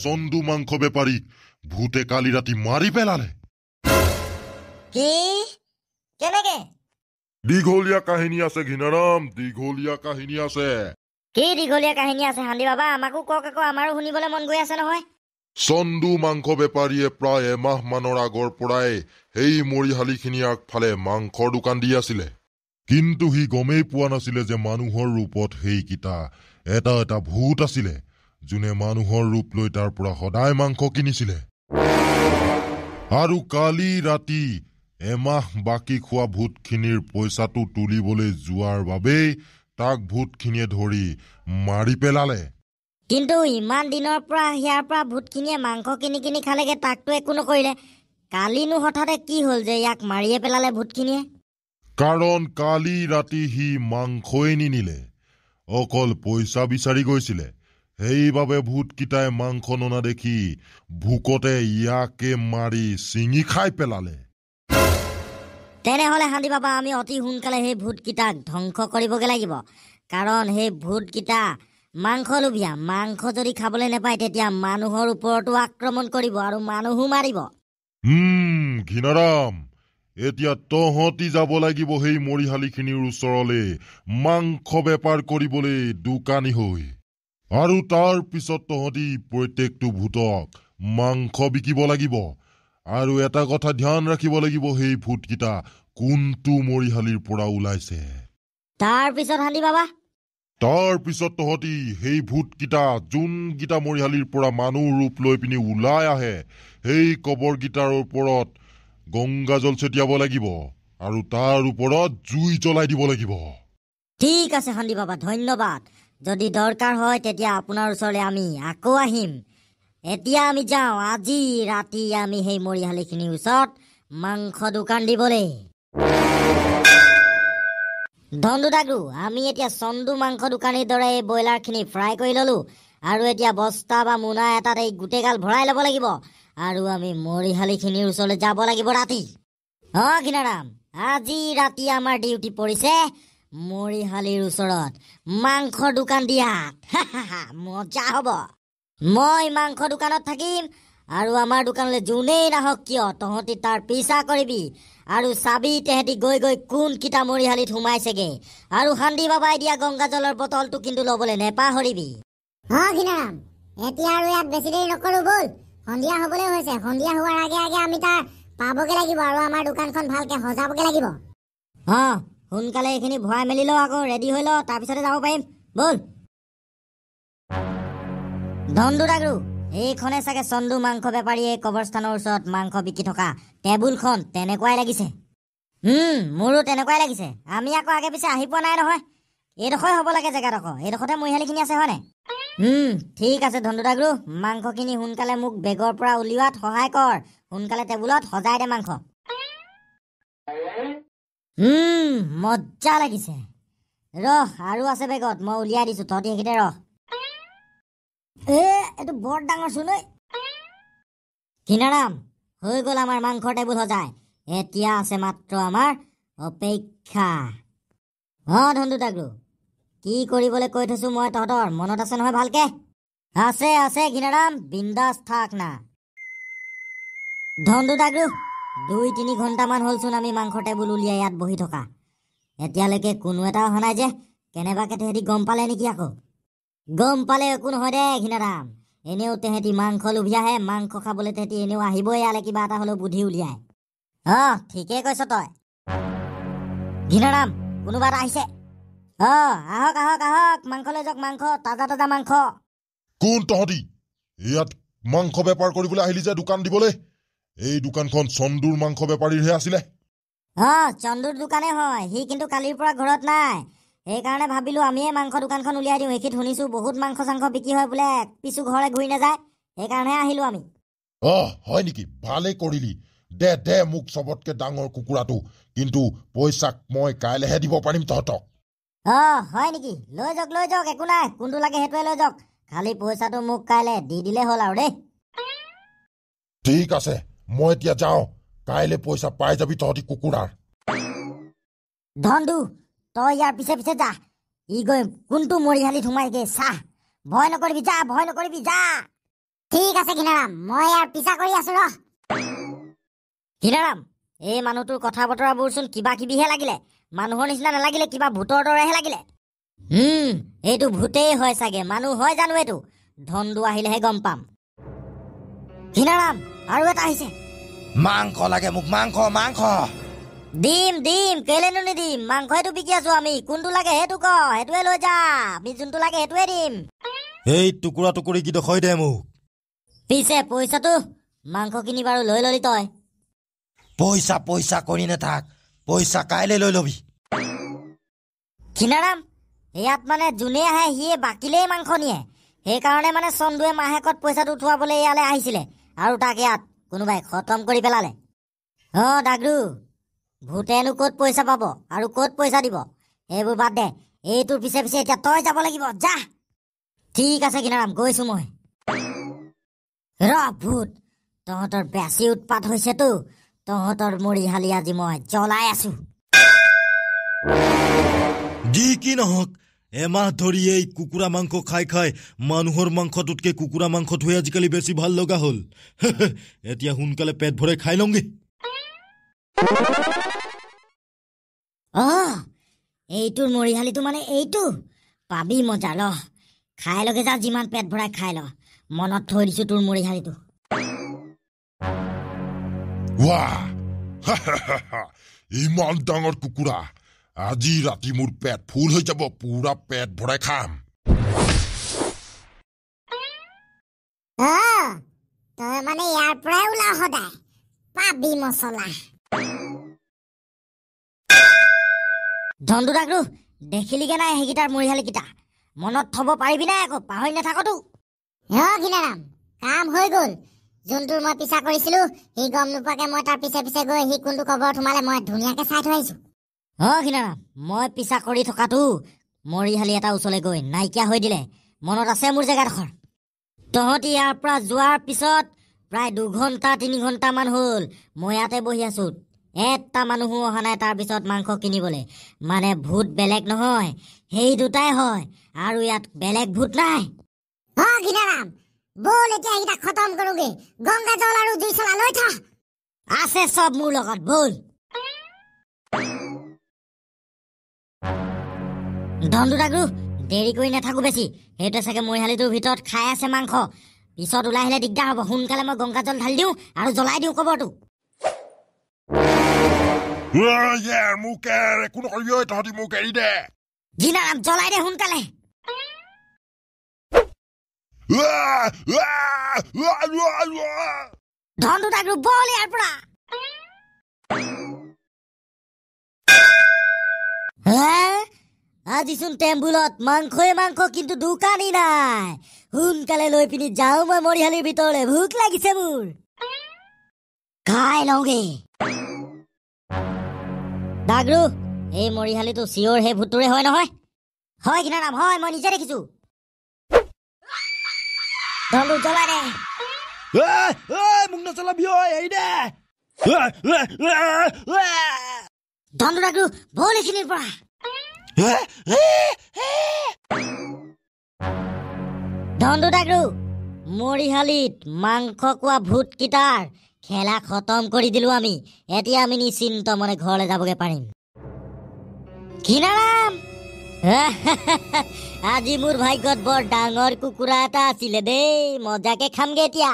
চন্দু মাংস বেপাৰী ভূতে কালি ৰাতি মাৰি পেলালে। কি কেনেকে? দীঘলীয়া কাহিনী আছে ঘিনাৰাম, দীঘলীয়া কাহিনী আছে। কি দীঘলীয়া কাহিনী আছে হান্দি বাবা? আমাকো কওক আকৌ, আমাৰো শুনিবলৈ মন গৈ আছে নহয়। চন্দু মাংস বেপাৰীয়ে প্ৰায় এমাহ মানৰ আগৰ পৰাই সেই মৰিশালীখিনিৰ আগফালে মাংসৰ দোকান দি আছিলে। কিন্তু সি গমেই পোৱা নাছিলে যে মানুহৰ ৰূপত সেইকেইটা এটা এটা ভূত আছিলে, যোনে মানুহৰ ৰূপ লৈ তাৰ পৰা সদায় মাংস কিনিছিলে। আৰু কালি ৰাতি এমাহ বাকী খোৱা ভূতখিনিৰ পইচাটো তুলিবলৈ যোৱাৰ বাবেই তাক ভূতখিনিয়ে ধৰি মাৰি পেলালে। কিন্তু ইমান দিনৰ পৰা ইয়াৰ পৰা ভূতখিনিয়ে মাংস কিনি কিনি খালেগে, তাকতো একো নকৰিলে। কালিনো হঠাতে কি হ'ল যে ইয়াক মাৰিয়ে পেলালে ভূতখিনিয়ে? কাৰণ কালি ৰাতি সি মাংসই নিনিলে, অকল পইচা বিচাৰি গৈছিলে। সেইবাবে ভূতকেইটাই মাংস ননা দেখি ভোকতে ইয়াকে মাৰি ছিঙি খাই পেলালে। তেনেহলে হান্দি বাবা, আমি অতি সোনকালে সেই ভূতকেইটাক ধ্বংস কৰিবগে লাগিব। কাৰণ সেই ভূতকেইটা মাংস লোভীয়া। মাংস যদি খাবলৈ নাপায় তেতিয়া মানুহৰ ওপৰতো আক্ৰমণ কৰিব আৰু মানুহো মাৰিব। ঘিনাৰাম, এতিয়া তহঁতি যাব লাগিব সেই মৰিশালীখিনিৰ ওচৰলৈ মাংস বেপাৰ কৰিবলৈ দোকানী হৈ। আৰু তাৰ পিছত তহঁতি প্ৰত্যেকটো ভূতক মাংস বিকিব লাগিব। আৰু এটা কথা ধ্যান ৰাখিব লাগিব, সেই ভূতকেইটা কোনটো মৰিশালীৰ পৰা ওলাইছে। তাৰ পিছত হান্দি বাবা? তাৰ পিছত তহঁতি সেই ভূতকেইটা যোনকেইটা মৰিশালীৰ পৰা মানুহ ৰূপ লৈ পিনি ওলাই আহে, সেই কবৰকেইটাৰ ওপৰত গংগাজল ছটিয়াব লাগিব আৰু তাৰ ওপৰত জুই জ্বলাই দিব লাগিব। ঠিক আছে হান্দি বাবা, ধন্যবাদ। যদি দৰকাৰ হয় তেতিয়া আপোনাৰ ওচৰলৈ আমি আকৌ আহিম। এতিয়া আমি যাওঁ, আজি ৰাতি আমি সেই মৰিশালীখিনিৰ ওচৰত মাংস দোকান দিবলৈ। ধন্দুদাগু, আমি এতিয়া চন্দু মাংস দোকানীৰ দৰে এই ব্ৰইলাৰখিনি ফ্ৰাই কৰি ললো। আৰু এতিয়া বস্তা বা মোনা এটাত এই গোটেইগাল ভৰাই ল'ব লাগিব। আৰু আমি মৰিশালীখিনিৰ ওচৰলৈ যাব লাগিব ৰাতি। ঘিনাৰাম, আজি ৰাতি আমাৰ ডিউটি পৰিছে মৰিশালীৰ ওচৰত মাংসৰ দোকান দিয়াত। মজা হ'ব। মই মাংস দোকানত থাকিম আৰু আমাৰ দোকানলৈ যোনেই নাহক কিয় তহঁতি তাৰ পিছা কৰিবি আৰু চাবি তেহেঁতি গৈ গৈ কোনকেইটা মৰিশালীত সোমাইছেগে। আৰু হান্দি বাবাই দিয়া গংগাজলৰ বটলটো কিন্তু ল'বলৈ নেপাহৰিবি। ঘিনাৰাম, এতিয়া আৰু ইয়াত বেছি দেৰি নকৰো, বল। সন্ধিয়া হবলৈ হৈছে। সন্ধিয়া হোৱাৰ আগে আগে আমি তাৰ পাবগে লাগিব আৰু আমাৰ দোকানখন ভালকে সজাবগে লাগিব। সোনকালে এইখিনি ভৰাই মেলি লওঁ, আকৌ ৰেডি হৈ লওঁ, তাৰপিছতে যাব পাৰিম। বল। ধন্দুদাগু, এইখনে চাগে চন্দু মাংস বেপাৰীয়ে কবৰস্থানৰ ওচৰত মাংস বিকি থকা টেবুলখন। তেনেকুৱাই লাগিছে। মোৰো তেনেকুৱাই লাগিছে। আমি আকৌ আগে পিছে আহি পোৱা নাই নহয়। এইডোখৰে হ'ব লাগে জেগাডোখৰ। এইডোখৰতে মৰিশালীখিনি আছে হয়নে? ঠিক আছে ধন্দুদাগু, মাংসখিনি সোনকালে মোক বেগৰ পৰা উলিওৱাত সহায় কৰ। সোনকালে টেবুলত সজাই দে মাংস। মজা লাগিছে। আৰু আছে বেগত, মই উলিয়াই দিছো, তহঁতি সেইখিনিতে ৰহ। এইটো বৰ ডাঙৰ চোন। ঘিনাৰাম, হৈ গ'ল আমাৰ মাংসৰ টেবুল সজাই। এতিয়া আছে মাত্ৰ আমাৰ অপেক্ষা। ধন্দুদাগু, কি কৰিবলৈ কৈ থৈছো মই তহঁতৰ মনত আছে নহয় ভালকে? আছে ঘিনাৰাম, বিন্দাছ থাক না। ধন্দুদাগু, 2-3 ঘণ্টামান হ'লচোন আমি মাংসৰ টেবুল উলিয়াই ইয়াত বহি থকা। এতিয়ালৈকে কোনো এটা অহা নাই যে। কেনেবাকে তেহেঁতি গম পালে নেকি আকৌ? গম পালে একো নহয় দে ঘিনাৰাম। এনেও তেহেঁতি মাংস লোভিয়াহে। মাংস খাবলৈ তেহেঁতি এনেও আহিবই ইয়ালে, কিবা এটা হ'লেও বুদ্ধি উলিয়াই। ঠিকেই কৈছ তই। ঘিনাৰাম, কোনোবা এটা আহিছে। আহক আহক আহক, মাংস লৈ যাওক। মাংস, তাজা তাজা মাংস। কোন তহঁতি? ইয়াত মাংস বেপাৰ কৰিবলৈ আহিলি যে দোকান দিবলৈ? এই দোকানখন চন্দুৰ মাংস বেপাৰীৰহে আছিলে। চন্দুৰ দোকানে হয়। সি কিন্তু কালিৰ পৰা ঘৰত নাই। সেইকাৰণে ভাবিলো আমিয়ে মাংস দোকানখন উলিয়াই দিওঁ। এইখিনিত শুনিছো বহুত মাংস চাংস বিক্ৰী হয় বোলে, পিছু ঘৰলে ঘূৰি নাযায়। সেইকাৰণে আহিলো আমি। হয় নেকি? ভালেই কৰিলি। দে মোক চবতকে ডাঙৰ কুকুৰাটো, কিন্তু পইচা মই কাইলেহে দিব পাৰিম তহঁতক। হয় নেকি? লৈ যাওক, একো নাই। কোনটো লাগে সেইটোৱে লৈ যাওক। খালি পইচাটো মোক কাইলে দি দিলে হ'ল আৰু দেই। ঠিক আছে, মই এতিয়া যাওঁ। কাইলে পইচা পাই যাবি তহঁতি কুকুৰাৰ। ধন্দু, তই ইয়াৰ পিছে পিছে যা। ই গৈ কোনটো মৰিশালীত সোমাইগে চাহ। ভয় নকৰিবি, যা। ঠিক আছে ঘিনাৰাম, মই ইয়াৰ পিছা কৰি আছো ৰ। ঘিনাৰাম, এই মানুহটোৰ কথা বতৰাবোৰচোন কিবা কিবিহে লাগিলে, মানুহৰ নিচিনা নালাগিলে, কিবা ভূতৰ দৰেহে লাগিলে। এইটো ভূতেই হয় চাগে, মানুহ হয় জানো এইটো? ধনদু আহিলেহে গম পাম। ঘিনাৰাম, আৰু এটা আহিছে। মাংস লাগে মোক, মাংস মাংস। দিম দিম, কেলেনো নিদিম? মাংসইটো বিকি আছো আমি। কোনটো লাগে সেইটো ক, সেইটোৱে লৈ যা। আমি যোনটো লাগে সেইটোৱে দিম। এই টুকুৰা টুকুৰি কিডোখৰ দে মোক। পিছে পইচাটো? মাংসখিনি বাৰু লৈ ললি তই? পইচা পইচা কৰি নাথাক, পইচা কাইলৈ লৈ লবি। ঘিনাৰাম, ইয়াত মানে যোনে আহে সিয়ে বাকিলেই মাংস নিয়ে। সেইকাৰণে মানে চন্দুৱে মাহেকত পইচাটো উঠোৱাবলৈ ইয়ালৈ আহিছিলে, আৰু তাক ইয়াত কোনোবাই খতম কৰি পেলালে। ডাগৰু, ভূতেনো ক'ত পইচা পাব আৰু ক'ত পইচা দিব? এইবোৰ বাদ দে, এইটোৰ পিছে পিছে এতিয়া তই যাব লাগিব, যা। ঠিক আছে ঘিনাৰাম, গৈছো মই। ভূত, তহঁতৰ বেছি উৎপাত হৈছেতো। তহঁতৰ মৰিহালি আজি মই জ্বলাই আছো। যি কি নহওক, এমাহ ধৰি এই কুকুৰা মাংস খাই খাই মানুহৰ মাংসটোতকে কুকুৰা মাংসটোহে আজিকালি বেছি ভাল লগা হ'ল। এতিয়া সোনকালে পেট ভৰাই খাই লওঁগে। এইটোৰ মৰিহালিটো মানে এইটো পাবি মজা। ল, খাই লগে যা, যিমান পেট ভৰাই খাই ল। মনত থৈ দিছো তোৰ মৰিহালিটো। ইমান ডাঙৰ কুকুৰা, আজি ৰাতি মোৰ পেট ফুল হৈ যাব, পুৰা পেট ভৰাই খাম। তই মানে ইয়াৰ পৰাই ওলাও সদায়, পাবি মছলা। ধনদু ডাগৰু, দেখিলিগে নাই সেইকেইটাৰ মৰিহালিকেইটা? মনত থব পাৰিবি নাই আকৌ, পাহৰি নাথাকতো। ঘিনাৰাম, কাম হৈ গ'ল। যোনটোৰ মই পিছা কৰিছিলো সি গম নোপোৱাকে মই তাৰ পিছে পিছে গৈ সি কোনটো কবৰত সোমালে মই ধুনীয়াকে চাই থৈ আহিছো। ঘিনাৰাম, মই পিছা কৰি থকাটো মৰিহালি এটা ওচৰলৈ গৈ নাইকিয়া হৈ দিলে। মনত আছে মোৰ জেগাডোখৰ? তহঁতি ইয়াৰ পৰা যোৱাৰ পিছত প্ৰায় 2 ঘণ্টা 3 ঘণ্টামান হ'ল মই ইয়াতে বহি আছো। এটা মানুহো অহা নাই তাৰ পিছত মাংস কিনিবলৈ। মানে ভূত বেলেগ নহয়, সেই দুটাই হয়, আৰু ইয়াত বেলেগ ভূত নাই। ঘিনাৰাম, বল এতিয়া এইকেইটা খতম কৰোগে। গংগা জল আৰু জুই চলা লৈ থা। আছে চব মোৰ লগত, বল। ধনদু ডাগৰু, দেৰি কৰি নাথাকো বেছি। সেইটোৱে চাগে মৰিহালিটোৰ ভিতৰত খাই আছে মাংস। পিছত ওলাই আহিলে দিগদাৰ হ'ব। সোনকালে মই গংগা জল ঢালি দিওঁ আৰু জ্বলাই দিওঁ কবৰটো। একো নকৰিবি, তহঁতি মোক এৰি দে। ঘিনাৰাম, জ্বলাই দে সোনকালে। ধনদু ডাগৰু, বল ইয়াৰ পৰা। আজিচোন টেম্বুলত মাংসই মাংস, কিন্তু দোকানী নাই। সোনকালে লৈ পিনি যাওঁ মই মৰিহালিৰ ভিতৰলৈ, ভোক লাগিছে মোৰ। খাই লওঁগে। ডাগৰু, এই মৰিহালিটো চিঞৰ সেই ভূতটোৰে হয় নহয়? হয় ঘিনাৰাম, হয়, মই নিজে দেখিছো। ধনদু, জ্বলাই দে। মোক নচলাবি, এৰি দে। ধনদু ডাগৰু, বল এইখিনিৰ পৰা। ধনদু ডাগৰু, মৰিহালিত মাংস খোৱা ভূতকেইটাৰ খেলা খতম কৰি দিলো আমি। এতিয়া আমি নিশ্চিন্ত মনে ঘৰলৈ যাবগে পাৰিম। ঘিনাৰাম, আজি মোৰ ভাগ্যত বৰ ডাঙৰ কুকুৰা এটা আছিলে দেই। মজাকে খামগে এতিয়া।